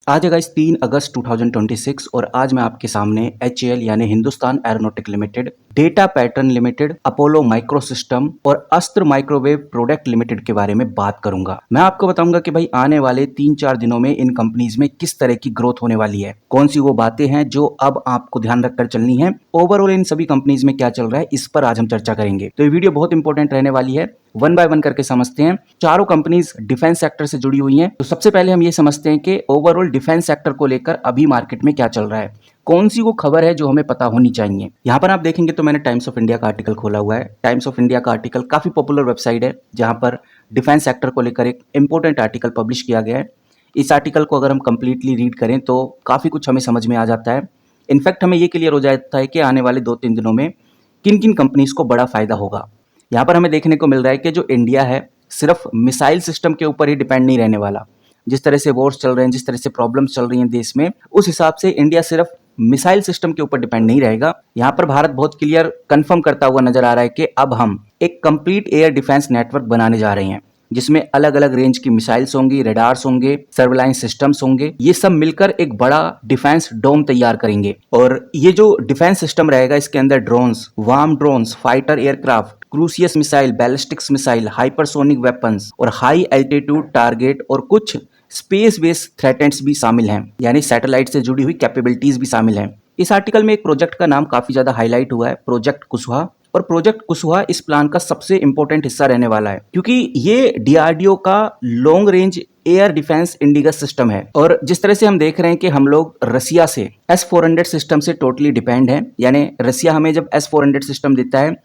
आज है गाइस 3 अगस्त 2026 और आज मैं आपके सामने HAL यानी Hindustan aeronautic limited, data pattern limited, Apollo micro system और अस्त्र माइक्रोवेव प्रोडक्ट लिमिटेड के बारे में बात करूंगा। मैं आपको बताऊंगा कि भाई आने वाले 3-4 दिनों में इन कंपनीज में किस तरह की ग्रोथ होने वाली है, कौन सी वो बातें हैं जो अब आपको ध्यान रखकर चलनी है, ओवरऑल इन सभी कंपनीज में क्या चल रहा है, इस पर आज हम चर्चा करेंगे। तो ये वीडियो बहुत इंपॉर्टेंट रहने वाली है। वन बाय वन करके समझते हैं। चारों कंपनीज डिफेंस सेक्टर से जुड़ी हुई हैं। तो सबसे पहले हम ये समझते हैं कि ओवरऑल डिफेंस सेक्टर को लेकर अभी मार्केट में क्या चल रहा है, कौन सी वो खबर है जो हमें पता होनी चाहिए। यहाँ पर आप देखेंगे तो मैंने टाइम्स ऑफ इंडिया का आर्टिकल खोला हुआ है। टाइम्स ऑफ इंडिया का आर्टिकल काफी पॉपुलर वेबसाइट है जहाँ पर डिफेंस सेक्टर को लेकर एक इंपॉर्टेंट आर्टिकल पब्लिश किया गया है। इस आर्टिकल को अगर हम कंप्लीटली रीड करें तो काफी कुछ हमें समझ में आ जाता है। इनफैक्ट हमें ये क्लियर हो जाता है कि आने वाले 2-3 दिनों में किन किन कंपनीज को बड़ा फायदा होगा। यहाँ पर हमें देखने को मिल रहा है कि जो इंडिया है सिर्फ मिसाइल सिस्टम के ऊपर ही डिपेंड नहीं रहने वाला। जिस तरह से वॉर्स चल रहे हैं, जिस तरह से प्रॉब्लम्स चल रही हैं देश में, उस हिसाब से इंडिया सिर्फ मिसाइल सिस्टम के ऊपर डिपेंड नहीं रहेगा। यहाँ पर भारत बहुत क्लियर कंफर्म करता हुआ नजर आ रहा है कि अब हम एक कंप्लीट एयर डिफेंस नेटवर्क बनाने जा रहे हैं जिसमें अलग अलग रेंज की मिसाइल्स होंगी, रडार्स होंगे, सर्विलांस सिस्टम्स होंगे। ये सब मिलकर एक बड़ा डिफेंस डोम तैयार करेंगे। और ये जो डिफेंस सिस्टम रहेगा इसके अंदर drones, swarm drones, fighter aircraft, cruise missile, ballistics missile, hypersonic weapons और हाई एल्टीट्यूड टारगेट और कुछ स्पेस बेस्ड थ्रेटेंट्स भी शामिल हैं, यानी सैटेलाइट से जुड़ी हुई कैपेबिलिटीज भी शामिल हैं। इस आर्टिकल में एक प्रोजेक्ट का नाम काफी ज्यादा हाईलाइट हुआ है, प्रोजेक्ट कुशवाहा। और प्रोजेक्ट कुशवाहा इस प्लान का सबसे इंपॉर्टेंट हिस्सा रहने वाला है क्योंकि ये डीआरडीओ का long range air defence indigenous system है। और जिस तरह से हम देख रहे हैं कि हम लोग रसिया से S-400 सिस्टम से टोटली डिपेंड हैं, यानी रसिया हमें जब S-400 सिस्टम देता है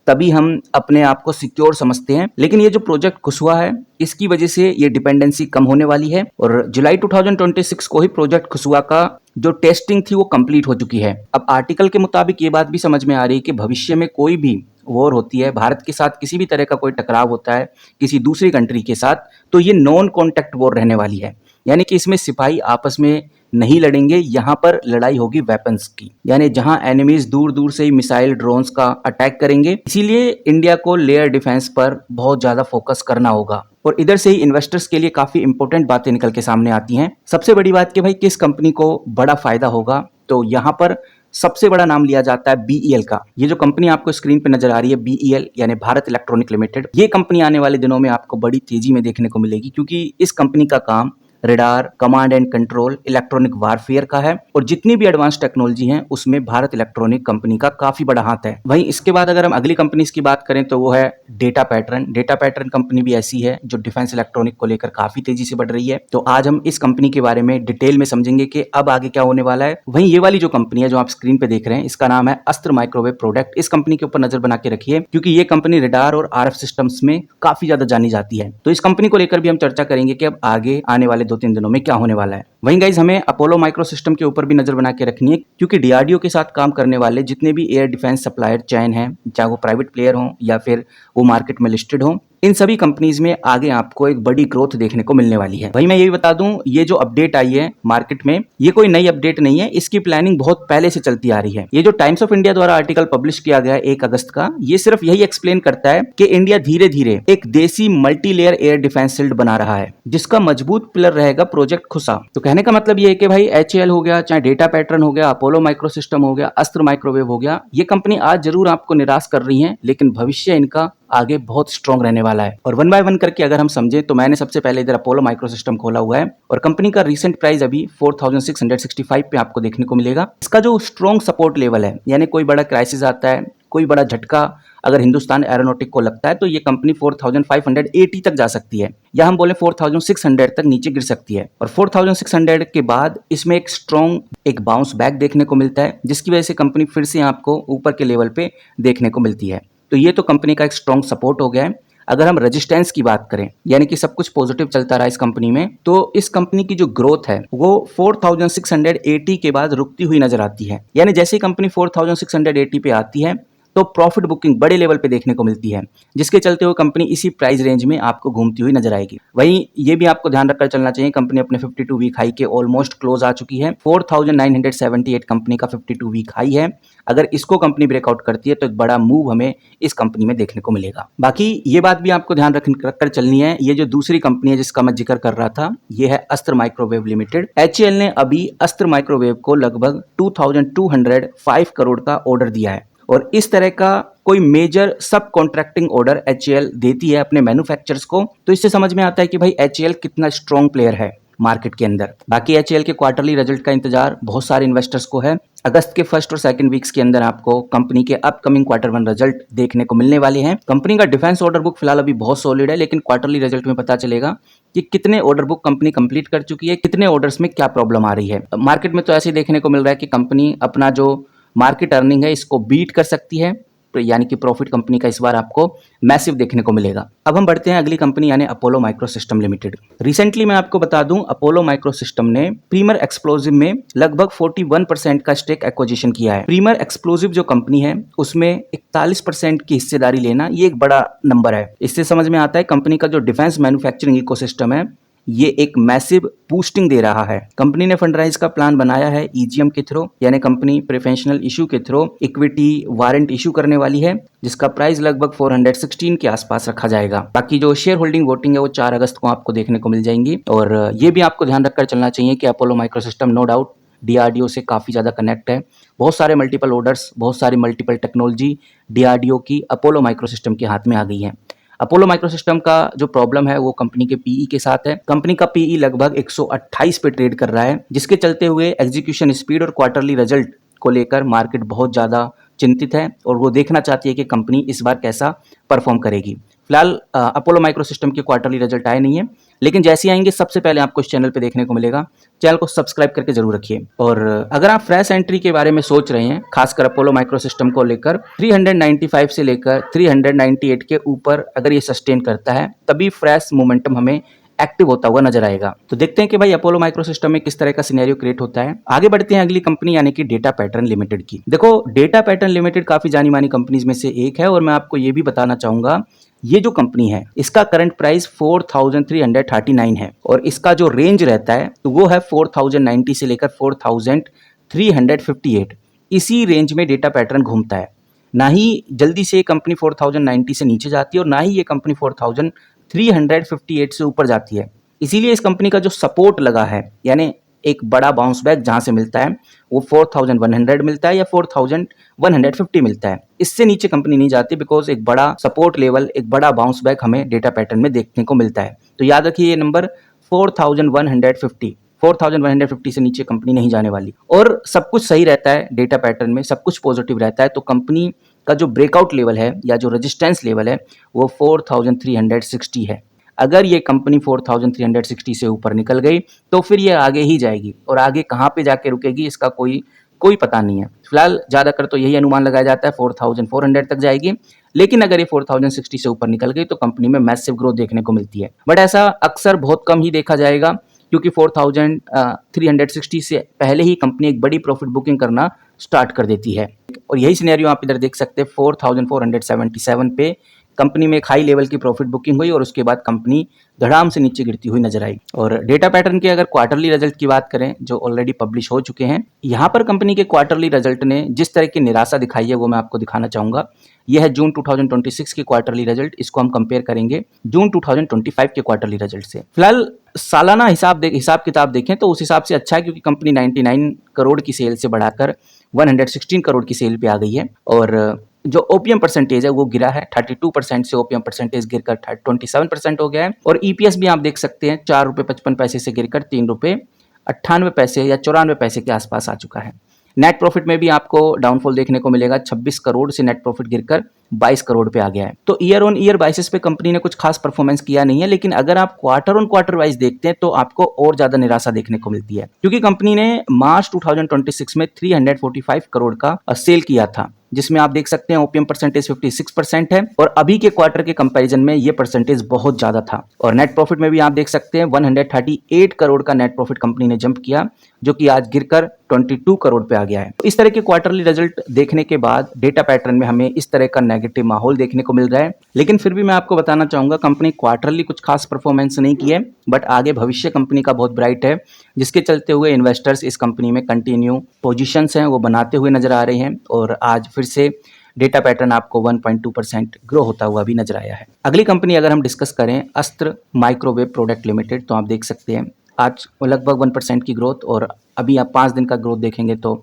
तभी हम अपने आप को सिक्योर समझते हैं। लेकिन ये जो प्रोजेक्ट कुशवाहा है इसकी वजह से ये डिपेंडेंसी कम होने वाली है। और जुलाई 2026 को ही प्रोजेक्ट कुशवाहा का जो टेस्टिंग थी वो कंप्लीट हो चुकी है। अब आर्टिकल के मुताबिक ये बात भी समझ में आ रही है कि भविष्य में कोई भी वॉर होती है, भारत के साथ किसी भी तरह का कोई टकराव होता है किसी दूसरी कंट्री के साथ, तो ये नॉन कॉन्टैक्ट वॉर रहने वाली है। यानी कि इसमें सिपाही आपस में नहीं लड़ेंगे, यहाँ पर लड़ाई होगी वेपन्स की, यानी जहां एनिमीज दूर दूर से ही मिसाइल ड्रोन्स का अटैक करेंगे। इसीलिए इंडिया को लेयर डिफेंस पर बहुत ज्यादा फोकस करना होगा। और इधर से ही इन्वेस्टर्स के लिए काफी इंपॉर्टेंट बातें निकल के सामने आती हैं। सबसे बड़ी बात कि भाई किस कंपनी को बड़ा फायदा होगा, तो यहाँ पर सबसे बड़ा नाम लिया जाता है BEL का। ये जो कंपनी आपको स्क्रीन पे नजर आ रही है BEL यानी भारत इलेक्ट्रॉनिक लिमिटेड, ये कंपनी आने वाले दिनों में आपको बड़ी तेजी में देखने को मिलेगी क्योंकि इस कंपनी का काम radar, command and control, electronic warfare का है। और जितनी भी एडवांस टेक्नोलॉजी है उसमें भारत इलेक्ट्रॉनिक कंपनी का काफी बड़ा हाथ है। वहीं इसके बाद अगर हम अगली कंपनीज की बात करें तो वो है data pattern. Data pattern company भी ऐसी है जो डिफेंस इलेक्ट्रॉनिक को लेकर काफी तेजी से बढ़ रही है। तो आज हम इस कंपनी के बारे में डिटेल में समझेंगे कि अब आगे क्या होने वाला है। वहीं ये वाली जो कंपनी है जो आप स्क्रीन पे देख रहे हैं इसका नाम है अस्त्र माइक्रोवेव प्रोडक्ट। इस कंपनी के ऊपर नजर बना के रखिए क्योंकि ये कंपनी रडार और RF सिस्टम्स में काफी ज्यादा जानी जाती है। तो इस कंपनी को लेकर भी हम चर्चा करेंगे कि अब आगे आने वाले 2-3 दिनों में क्या होने वाला है। वहीं गाइज हमें अपोलो माइक्रो सिस्टम के ऊपर भी नजर बना के रखनी है क्योंकि डीआरडीओ के साथ काम करने वाले जितने भी एयर डिफेंस सप्लायर चैन हैं, चाहे वो प्राइवेट प्लेयर हो या फिर वो मार्केट में लिस्टेड हो, इन सभी कंपनीज में आगे आपको एक बड़ी ग्रोथ देखने को मिलने वाली है। वहीं मैं ये भी बता दूं, ये जो अपडेट आई है मार्केट में, ये कोई नई अपडेट नहीं है, इसकी प्लानिंग बहुत पहले से चलती आ रही है। ये जो टाइम्स ऑफ इंडिया द्वारा आर्टिकल पब्लिश किया गया है 1 अगस्त का, ये सिर्फ यही एक्सप्लेन करता है कि इंडिया धीरे धीरे एक देसी multi layer air defence shield बना रहा है जिसका मजबूत पिलर रहेगा प्रोजेक्ट कुशवाहा। तो कहने का मतलब ये है कि भाई HAL हो गया, चाहे डेटा पैटर्न हो गया, अपोलो माइक्रो सिस्टम हो गया, अस्त्र माइक्रोवेव हो गया, ये कंपनी आज जरूर आपको निराश कर रही है लेकिन भविष्य इनका आगे बहुत स्ट्रॉन्ग रहने वाला है। और वन बाय वन करके अगर हम समझे तो मैंने सबसे पहले इधर अपोलो माइक्रो सिस्टम खोला हुआ है और कंपनी का रीसेंट प्राइस अभी 4665 पे आपको देखने को मिलेगा। इसका जो स्ट्रॉन्ग सपोर्ट लेवल है, यानी कोई बड़ा क्राइसिस आता है, कोई बड़ा झटका अगर हिंदुस्तान एरोनॉटिक को लगता है तो ये कंपनी 4580 तक जा सकती है, या हम बोले 4600 तक नीचे गिर सकती है। और 4600 के बाद इसमें एक स्ट्रॉन्ग एक बाउंस बैक देखने को मिलता है जिसकी वजह से कंपनी फिर से आपको ऊपर के लेवल पे देखने को मिलती है। तो ये तो कंपनी का एक स्ट्रॉन्ग सपोर्ट हो गया है। अगर हम रेजिस्टेंस की बात करें, यानी कि सब कुछ पॉजिटिव चलता रहा इस कंपनी में, तो इस कंपनी की जो ग्रोथ है वो 4680 के बाद रुकती हुई नजर आती है। यानी जैसे ही कंपनी 4680 पे आती है तो प्रॉफिट बुकिंग बड़े लेवल पे देखने को मिलती है, जिसके चलते हुए कंपनी इसी प्राइस रेंज में आपको घूमती हुई नजर आएगी। वहीं ये भी आपको ध्यान रखकर चलना चाहिए, कंपनी अपने 52 वीक हाई के ऑलमोस्ट क्लोज आ चुकी है। 4978 कंपनी का 52 वीक हाई है। अगर इसको कंपनी ब्रेकआउट करती है तो एक बड़ा मूव हमें इस कंपनी में देखने को मिलेगा। बाकी ये बात भी आपको ध्यान रखकर चलनी है, ये जो दूसरी कंपनी है जिसका मैं जिक्र कर रहा था, ये है अस्त्र माइक्रोवेव लिमिटेड। एचएएल ने अभी अस्त्र माइक्रोवेव को लगभग 2205 करोड़ का ऑर्डर दिया है और इस तरह का कोई मेजर सब कॉन्ट्रैक्टिंग ऑर्डर एचएएल देती है अपने मैन्युफैक्चरर्स को, तो इससे समझ में आता है कि भाई एचएएल कितना स्ट्रॉन्ग प्लेयर है मार्केट के अंदर। बाकी एचएएल के क्वार्टरली रिजल्ट का इंतजार बहुत सारे इन्वेस्टर्स को है। अगस्त के फर्स्ट और सेकंड वीक्स के अंदर आपको कंपनी के अपकमिंग क्वार्टर वन रिजल्ट देखने को मिलने वाले हैं। कंपनी का डिफेंस ऑर्डर बुक फिलहाल अभी बहुत सॉलिड है, लेकिन क्वार्टरली रिजल्ट में पता चलेगा कि कितने ऑर्डर बुक कंपनी कंप्लीट कर चुकी है, कितने ऑर्डर्स में क्या प्रॉब्लम आ रही है। मार्केट में तो ऐसे देखने को मिल रहा है कि कंपनी अपना जो मार्केट अर्निंग है इसको बीट कर सकती है, तो यानी कि प्रॉफिट कंपनी का इस बार आपको मैसिव देखने को मिलेगा। अब हम बढ़ते हैं अगली कंपनी यानी अपोलो माइक्रोसिस्टम लिमिटेड। रिसेंटली मैं आपको बता दूं, अपोलो माइक्रोसिस्टम ने प्रीमियर एक्सप्लोजिव में लगभग 41% का स्टेक एक्विजिशन किया है। प्रीमियर एक्सप्लोजिव जो कंपनी है उसमें 41% की हिस्सेदारी लेना ये एक बड़ा नंबर है। इससे समझ में आता है कंपनी का जो डिफेंस मैन्युफैक्चरिंग इकोसिस्टम है ये एक मैसिव बूस्टिंग दे रहा है। कंपनी ने फंडराइज का प्लान बनाया है ईजीएम के थ्रू, यानी कंपनी प्रेफरेंशियल इशू के थ्रू इक्विटी वारंट इशू करने वाली है, जिसका प्राइस लगभग 416 के आसपास रखा जाएगा। बाकी जो शेयर होल्डिंग वोटिंग है वो 4 अगस्त को आपको देखने को मिल जाएंगी। और ये भी आपको ध्यान रखकर चलना चाहिए कि Apollo microsystem no doubt DRDO से काफ़ी ज़्यादा कनेक्ट है। बहुत सारे मल्टीपल ऑर्डर्स, बहुत सारी मल्टीपल टेक्नोलॉजी डीआरडीओ की अपोलो माइक्रोसिस्टम के हाथ में आ गई है। अपोलो माइक्रोसिस्टम का जो प्रॉब्लम है वो कंपनी के पीई के साथ है। कंपनी का पीई लगभग 128 पे ट्रेड कर रहा है, जिसके चलते हुए एग्जीक्यूशन स्पीड और क्वार्टरली रिजल्ट को लेकर मार्केट बहुत ज़्यादा चिंतित है और वो देखना चाहती है कि कंपनी इस बार कैसा परफॉर्म करेगी। फिलहाल अपोलो माइक्रोसिस्टम के क्वार्टरली रिजल्ट आए नहीं है, लेकिन जैसे आएंगे सबसे पहले आपको इस चैनल पे देखने को मिलेगा। चैनल को सब्सक्राइब करके जरूर रखिए। और अगर आप फ्रेश एंट्री के बारे में सोच रहे हैं, खासकर अपोलो माइक्रोसिस्टम को लेकर 395 से लेकर 398 के ऊपर अगर ये सस्टेन करता है तभी फ्रेश मोमेंटम हमें एक्टिव होता हुआ नजर आएगा। तो देखते हैं कि भाई अपोलो माइक्रोसिस्टम में किस तरह का सिनेरियो क्रिएट होता है। आगे बढ़ते हैं अगली कंपनी यानी कि डेटा पैटर्न लिमिटेड की। देखो, डेटा पैटर्न लिमिटेड काफी जानी मानी कंपनीज में से एक है और मैं आपको ये भी बताना चाहूंगा, ये जो कंपनी है इसका करंट प्राइस 4339 है और इसका जो रेंज रहता है तो वो है 4090 से लेकर 4358। इसी रेंज में डेटा पैटर्न घूमता है। ना ही जल्दी से कंपनी 4090 से नीचे जाती है और ना ही ये कंपनी 4358 से ऊपर जाती है। इसीलिए इस कंपनी का जो सपोर्ट लगा है, यानी एक बड़ा बाउंस बैक जहां से मिलता है वो 4100 मिलता है या 4150 मिलता है। इससे नीचे कंपनी नहीं जाती, बिकॉज एक बड़ा सपोर्ट लेवल, एक बड़ा बाउंस बैक हमें डेटा पैटर्न में देखने को मिलता है। तो याद रखिए ये नंबर 4150 से नीचे कंपनी नहीं जाने वाली। और सब कुछ सही रहता है डेटा पैटर्न में, सब कुछ पॉजिटिव रहता है, तो कंपनी का जो ब्रेकआउट लेवल है या जो रेजिस्टेंस लेवल है वो 4360 है। अगर ये कंपनी 4360 से ऊपर निकल गई तो फिर ये आगे ही जाएगी और आगे कहाँ पे जाके रुकेगी इसका कोई पता नहीं है। फिलहाल ज़्यादातर तो यही अनुमान लगाया जाता है 4400 तक जाएगी, लेकिन अगर ये 4060 से ऊपर निकल गई तो कंपनी में मैसिव ग्रोथ देखने को मिलती है। बट ऐसा अक्सर बहुत कम ही देखा जाएगा, क्योंकि 4360 से पहले ही कंपनी एक बड़ी प्रॉफिट बुकिंग करना स्टार्ट कर देती है। और यही सिनेरियो आप इधर देख सकते हैं, 4477 पे कंपनी में एक हाई लेवल की प्रॉफिट बुकिंग हुई और उसके बाद कंपनी धड़ाम से नीचे गिरती हुई नजर आई। और डेटा पैटर्न के अगर क्वार्टरली रिजल्ट की बात करें जो ऑलरेडी पब्लिश हो चुके हैं, यहाँ पर कंपनी के क्वार्टरली रिजल्ट ने जिस तरह की निराशा दिखाई है वो मैं आपको दिखाना चाहूंगा। यह है जून 2026 के क्वार्टरली रिजल्ट, इसको हम कंपेयर करेंगे जून 2025 के क्वार्टरली रिजल्ट से। फिलहाल सालाना हिसाब किताब देखें तो उस हिसाब से अच्छा है, क्योंकि कंपनी 99 करोड़ की सेल से बढ़ाकर 116 करोड़ की सेल पे आ गई है। और जो ओपीएम परसेंटेज है वो गिरा है, 32% से ओपीएम परसेंटेज गिरकर 27% हो गया है। और ईपीएस भी आप देख सकते हैं, 4 रुपये 55 पैसे से गिरकर 3 रुपये 98 पैसे या 94 पैसे के आसपास आ चुका है। नेट प्रॉफिट में भी आपको डाउनफॉल देखने को मिलेगा, 26 करोड़ से नेट प्रॉफिट गिरकर 22 करोड़ पे आ गया है। तो ईयर ऑन ईयर बेसिस पे कंपनी ने कुछ खास परफॉर्मेंस किया नहीं है, लेकिन अगर आप क्वार्टर ऑन क्वार्टर वाइज देखते हैं तो आपको और ज्यादा निराशा देखने को मिलती है, क्योंकि कंपनी ने मार्च 2026 में 345 करोड़ का सेल किया था, जिसमें आप देख सकते हैं ओपीएम परसेंटेज 56% है और अभी के क्वार्टर के कंपैरिजन में ये परसेंटेज बहुत ज्यादा था। और नेट प्रॉफिट में भी आप देख सकते हैं 138 करोड़ का नेट प्रॉफिट कंपनी ने जंप किया, जो कि आज गिरकर 22 करोड़ पे आ गया है। इस तरह के क्वार्टरली रिजल्ट देखने के बाद डेटा पैटर्न में हमें इस तरह का नेगेटिव माहौल देखने को मिल रहा है, लेकिन फिर भी मैं आपको बताना चाहूंगा कंपनी क्वार्टरली कुछ खास परफॉर्मेंस नहीं की है, बट आगे भविष्य कंपनी का बहुत ब्राइट है, जिसके चलते हुए इन्वेस्टर्स इस कंपनी में कंटिन्यू पोजीशंस हैं वो बनाते हुए नजर आ रहे हैं और आज फिर से डेटा पैटर्न आपको 1.2% ग्रो होता हुआ भी नजर आया है। अगली कंपनी अगर हम डिस्कस करें अस्त्र माइक्रोवेव प्रोडक्ट लिमिटेड, तो आप देख सकते हैं आज लगभग 1% की ग्रोथ, और अभी आप 5 दिन का ग्रोथ देखेंगे तो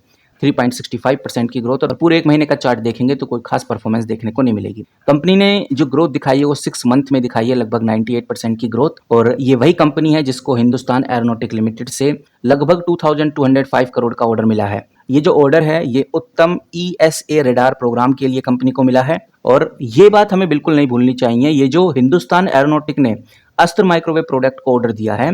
3.65% की ग्रोथ, और पूरे एक महीने का चार्ट देखेंगे तो कोई खास परफॉर्मेंस देखने को नहीं मिलेगी। कंपनी ने जो ग्रोथ दिखाई है वो 6 मंथ में दिखाई है, लगभग 98% की ग्रोथ, और ये वही कंपनी है जिसको हिंदुस्तान एरोनॉटिक लिमिटेड से लगभग 2205 करोड़ का ऑर्डर मिला है। ये जो ऑर्डर है ये उत्तम ESA रेडार प्रोग्राम के लिए कंपनी को मिला है, और ये बात हमें बिल्कुल नहीं भूलनी चाहिए, ये जो हिंदुस्तान एरोनॉटिक ने अस्त्र माइक्रोवेव प्रोडक्ट को ऑर्डर दिया है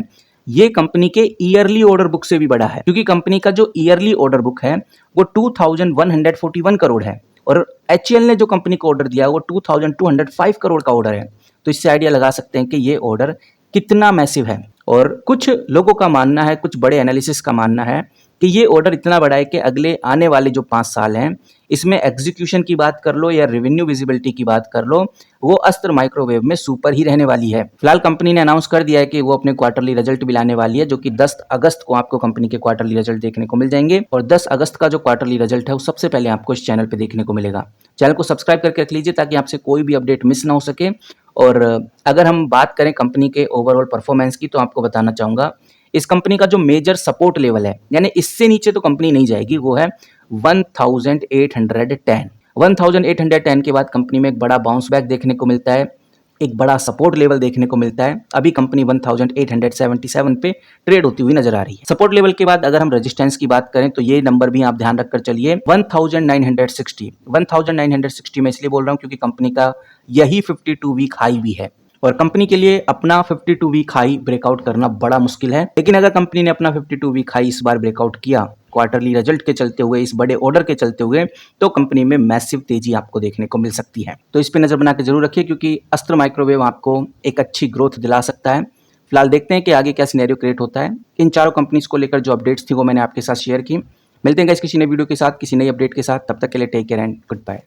ये कंपनी के ईयरली ऑर्डर बुक से भी बड़ा है, क्योंकि कंपनी का जो ईयरली ऑर्डर बुक है वो 2141 करोड़ है, और HCL ने जो कंपनी को ऑर्डर दिया है वो 2205 करोड़ का ऑर्डर है। तो इससे आइडिया लगा सकते हैं कि ये ऑर्डर कितना मैसिव है। और कुछ लोगों का मानना है, कुछ बड़े एनालिसिस का मानना है कि ये ऑर्डर इतना बड़ा है कि अगले आने वाले जो 5 साल हैं इसमें एग्जीक्यूशन की बात कर लो या रेवेन्यू विजिबिलिटी की बात कर लो, वो अस्त्र माइक्रोवेव में सुपर ही रहने वाली है। फिलहाल कंपनी ने अनाउंस कर दिया है कि वो अपने क्वार्टरली रिजल्ट भी लाने वाली है, जो कि 10 अगस्त को आपको कंपनी के क्वार्टरली रिजल्ट देखने को मिल जाएंगे, और 10 अगस्त का जो क्वार्टरली रिजल्ट है वो सबसे पहले आपको इस चैनल पर देखने को मिलेगा। चैनल को सब्सक्राइब करके रख लीजिए ताकि आपसे कोई भी अपडेट मिस ना हो सके। और अगर हम बात करें कंपनी के ओवरऑल परफॉर्मेंस की, तो आपको बताना चाहूंगा इस कंपनी का जो मेजर सपोर्ट लेवल है, यानी इससे नीचे तो कंपनी नहीं जाएगी, वो है 1810। 1810 के बाद कंपनी में एक बड़ा बाउंस बैक देखने को मिलता है, एक बड़ा सपोर्ट लेवल देखने को मिलता है। अभी कंपनी 1877 पे ट्रेड होती हुई नजर आ रही है। सपोर्ट लेवल के बाद अगर हम रेजिस्टेंस की बात करें तो ये नंबर भी आप ध्यान रखकर चलिए 1960। 1960 में इसलिए बोल रहा हूं क्योंकि कंपनी का यही 52 वीक हाई भी है, और कंपनी के लिए अपना 52 वीक हाई ब्रेकआउट करना बड़ा मुश्किल है, लेकिन अगर कंपनी ने अपना 52 वीक हाई इस बार ब्रेकआउट किया क्वार्टरली रिजल्ट के चलते हुए, इस बड़े ऑर्डर के चलते हुए, तो कंपनी में मैसिव तेजी आपको देखने को मिल सकती है। तो इस पे नजर बना के जरूर रखिए, क्योंकि अस्त्र माइक्रोवेव आपको एक अच्छी ग्रोथ दिला सकता है। फिलहाल देखते हैं कि आगे क्या सिनेरियो क्रिएट होता है। इन चारों कंपनीज को लेकर जो अपडेट्स थी वो मैंने आपके साथ शेयर की। मिलते हैं किसी नई वीडियो के साथ, किसी नई अपडेट के साथ। तब तक के लिए take care and good bye.